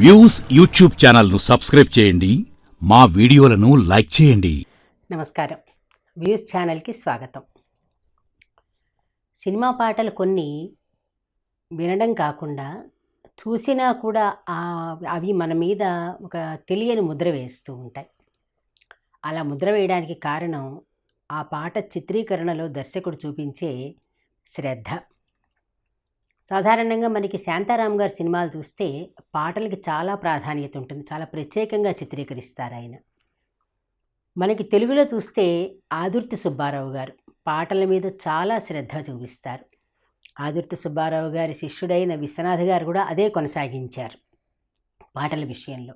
Views YouTube ఛానల్ను subscribe చేయండి, మా వీడియోలను లైక్ చేయండి. నమస్కారం. వ్యూస్ ఛానల్కి స్వాగతం. సినిమా పాటలు కొన్ని వినడం కాకుండా చూసినా కూడా అవి మన మీద ఒక తెలియని ముద్ర వేస్తూ ఉంటాయి. అలా ముద్ర వేయడానికి కారణం ఆ పాట చిత్రీకరణలో దర్శకుడు చూపించే శ్రద్ధ. సాధారణంగా మనకి శాంతారాం గారి సినిమాలు చూస్తే పాటలకి చాలా ప్రాధాన్యత ఉంటుంది, చాలా ప్రత్యేకంగా చిత్రీకరిస్తారు ఆయన. మనకి తెలుగులో చూస్తే ఆదుర్తి సుబ్బారావు గారు పాటల మీద చాలా శ్రద్ధ చూపిస్తారు. ఆదుర్తి సుబ్బారావు గారి శిష్యుడైన విశ్వనాథ్ గారు కూడా అదే కొనసాగించారు పాటల విషయంలో.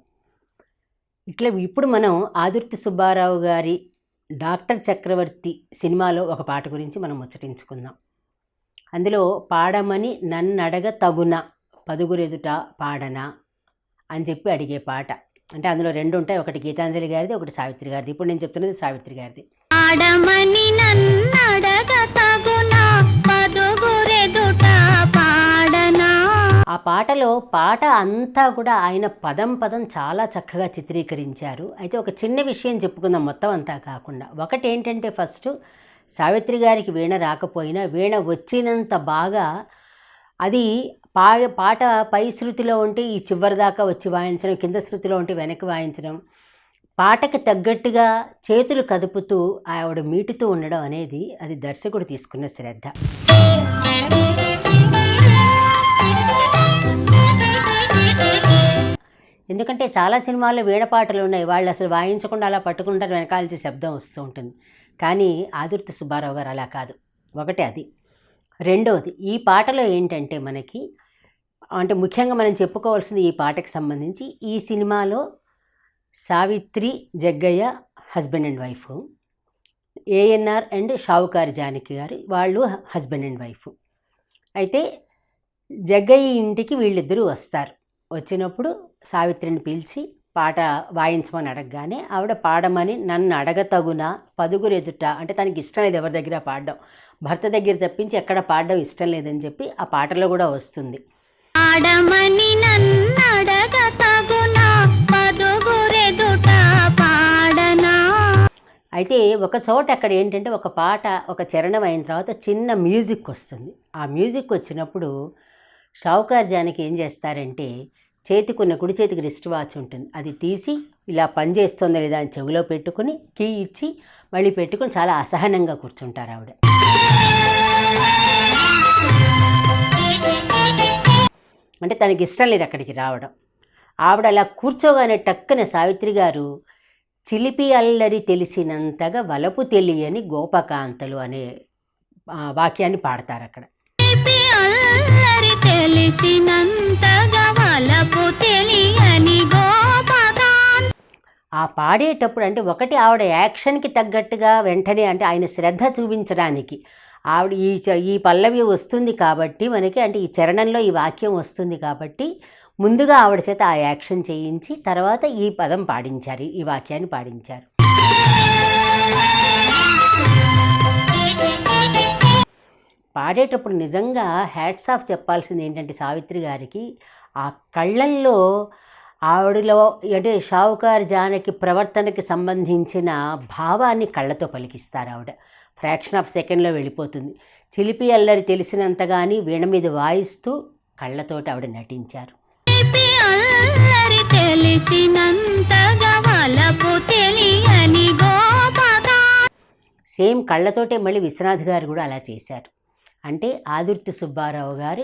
ఇట్లా ఇప్పుడు మనం ఆదుర్తి సుబ్బారావు గారి డాక్టర్ చక్రవర్తి సినిమాలో ఒక పాట గురించి మనం ముచ్చటించుకుందాం. అందులో పాడమని నన్నడగ తగున పదుగురెదుట పాడనా అని చెప్పి అడిగే పాట. అంటే అందులో రెండు ఉంటాయి, ఒకటి గీతాంజలి గారిది, ఒకటి సావిత్రి గారిది. ఇప్పుడు నేను చెప్తున్నది సావిత్రి గారిది. పాడమని నన్నడగ తగున పదుగురెదుట పాడనా. ఆ పాటలో పాట అంతా కూడా ఆయన పదం పదం చాలా చక్కగా చిత్రీకరించారు. అయితే ఒక చిన్న విషయం చెప్పుకుందాం, మొత్తం అంతా కాకుండా. ఒకటి ఏంటంటే, ఫస్ట్ సావిత్రి గారికి వీణ రాకపోయినా వీణ వచ్చినంత బాగా అది పాట పై శృతిలో ఉంటే ఈ చివరి దాకా వచ్చి వాయించడం, కింద శృతిలో ఉంటే వెనక్కి వాయించడం, పాటకి తగ్గట్టుగా చేతులు కదుపుతూ ఆవిడ మీటుతూ ఉండడం అనేది అది దర్శకుడు తీసుకున్న శ్రద్ధ. ఎందుకంటే చాలా సినిమాల్లో వీణ పాటలు ఉన్నాయి, వాళ్ళు అసలు వాయించకుండా అలా పట్టుకుంటారు, వెనకాల్చి శబ్దం వస్తూ ఉంటుంది. కానీ ఆదుర్తి సుబ్బారావు గారు అలా కాదు. ఒకటి అది. రెండవది, ఈ పాటలో ఏంటంటే మనకి అంటే ముఖ్యంగా మనం చెప్పుకోవాల్సింది ఈ పాటకు సంబంధించి, ఈ సినిమాలో Savitri Jaggayya husband and wife, ANR and Sowcar Janaki గారు వాళ్ళు హస్బెండ్ అండ్ వైఫ్. అయితే జగ్గయ్య ఇంటికి వీళ్ళిద్దరూ వస్తారు. వచ్చినప్పుడు సావిత్రిని పిలిచి పాట వాయించమని అడగగానే ఆవిడ పాడమని నన్ను అడగతగున పదుగురెదుట, అంటే తనకి ఇష్టం లేదు ఎవరి దగ్గర పాడడం, భర్త దగ్గర తప్పించి ఎక్కడ పాడడం ఇష్టం లేదని చెప్పి ఆ పాటలో కూడా వస్తుంది. పాడమని నన్నడగతగున పదుగురెదుట పాడనా. అయితే ఒక చోట అక్కడ ఏంటంటే ఒక పాట ఒక చరణం అయిన తర్వాత చిన్న మ్యూజిక్ వస్తుంది. ఆ మ్యూజిక్ వచ్చినప్పుడు షావుకార్ జానకి ఏం చేస్తారంటే, చేతికున్న కుడి చేతికి రిస్ట్ వాచ్ ఉంటుంది, అది తీసి ఇలా పనిచేస్తుందో లేదా అని చెవిలో పెట్టుకుని కీ ఇచ్చి మళ్ళీ పెట్టుకుని చాలా అసహనంగా కూర్చుంటారు ఆవిడ. అంటే తనకి ఇష్టం లేదు అక్కడికి రావడం. ఆవిడ అలా కూర్చోగానే టక్కున సావిత్రి గారు చిలిపి అల్లరి తెలిసినంతగా వలపు తెలియని గోపకాంతలు అనే వాక్యాన్ని పాడతారు అక్కడ. ఆ పాడేటప్పుడు అంటే ఒకటి ఆవిడ యాక్షన్కి తగ్గట్టుగా వెంటనే అంటే ఆయన శ్రద్ధ చూపించడానికి ఆవిడ ఈ పల్లవి వస్తుంది కాబట్టి మనకి, అంటే ఈ చరణంలో ఈ వాక్యం వస్తుంది కాబట్టి ముందుగా ఆవిడ చేత ఆ యాక్షన్ చేయించి తర్వాత ఈ పదం పాడించారు, ఈ వాక్యాన్ని పాడించారు. పాడేటప్పుడు నిజంగా హ్యాట్స్ ఆఫ్ చెప్పాల్సింది ఏంటంటే సావిత్రి గారికి, ఆ కళ్ళల్లో ఆవిడలో అంటే షావుకార్ జానకి ప్రవర్తనకి సంబంధించిన భావాన్ని కళ్ళతో పలికిస్తారు ఆవిడ. ఫ్రాక్షన్ ఆఫ్ సెకండ్లో వెళ్ళిపోతుంది. చిలిపి అల్లరి తెలిసినంతగాని వీణ మీద వాయిస్తూ కళ్ళతోటి ఆవిడ నటించారు. సేమ్ కళ్ళతోటే మళ్ళీ విశ్వనాథ్ గారు కూడా అలా చేశారు. అంటే ఆదుర్తి సుబ్బారావు గారు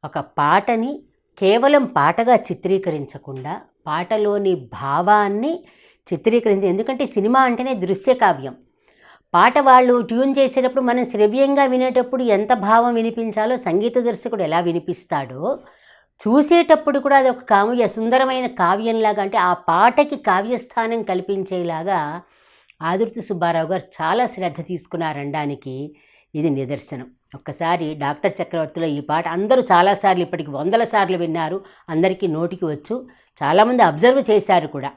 ఒక పాటని కేవలం పాటగా చిత్రీకరించకుండా పాటలోని భావాన్ని చిత్రీకరించి, ఎందుకంటే సినిమా అంటేనే దృశ్య కావ్యం. పాట వాళ్ళు ట్యూన్ చేసేటప్పుడు మనం శ్రవ్యంగా వినేటప్పుడు ఎంత భావం వినిపించాలో సంగీత దర్శకుడు ఎలా వినిపిస్తాడో, చూసేటప్పుడు కూడా అది ఒక సుందరమైన కావ్యంలాగా, అంటే ఆ పాటకి కావ్యస్థానం కల్పించేలాగా ఆదుర్తి సుబ్బారావు గారు చాలా శ్రద్ధ తీసుకున్నారనడానికి ఇది నిదర్శనం. ఒక్కసారి డాక్టర్ చక్రవర్తిలో ఈ పాట అందరూ చాలాసార్లు, ఇప్పటికి 100 సార్లు విన్నారు, అందరికీ నోటికి వచ్చు, చాలామంది అబ్జర్వ్ చేశారు కూడా.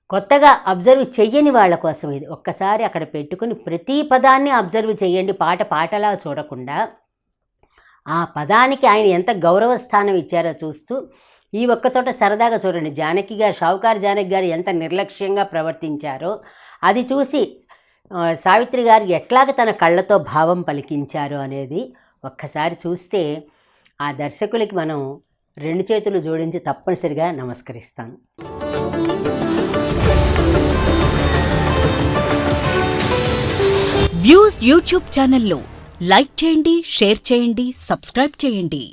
కొత్తగా అబ్జర్వ్ చెయ్యని వాళ్ళ కోసం ఇది ఒక్కసారి అక్కడ పెట్టుకుని ప్రతి పదాన్ని అబ్జర్వ్ చేయండి. పాటలా చూడకుండా ఆ పదానికి ఆయన ఎంత గౌరవ స్థానం ఇచ్చారో చూస్తూ ఈ ఒక్కచోట సరదాగా చూడండి, జానకి గారు, షావుకారు జానకి గారు ఎంత నిర్లక్ష్యంగా ప్రవర్తించారో అది చూసి సావిత్రి గారు ఎట్లాగ తన కళ్ళతో భావం పలికించారు అనేది ఒక్కసారి చూస్తే ఆ దర్శకులకి మనం 2 చేతులు జోడించి తప్పనిసరిగా నమస్కరిస్తాను. వ్యూస్ యూట్యూబ్ ఛానల్లో లైక్ చేయండి, షేర్ చేయండి, సబ్స్క్రైబ్ చేయండి.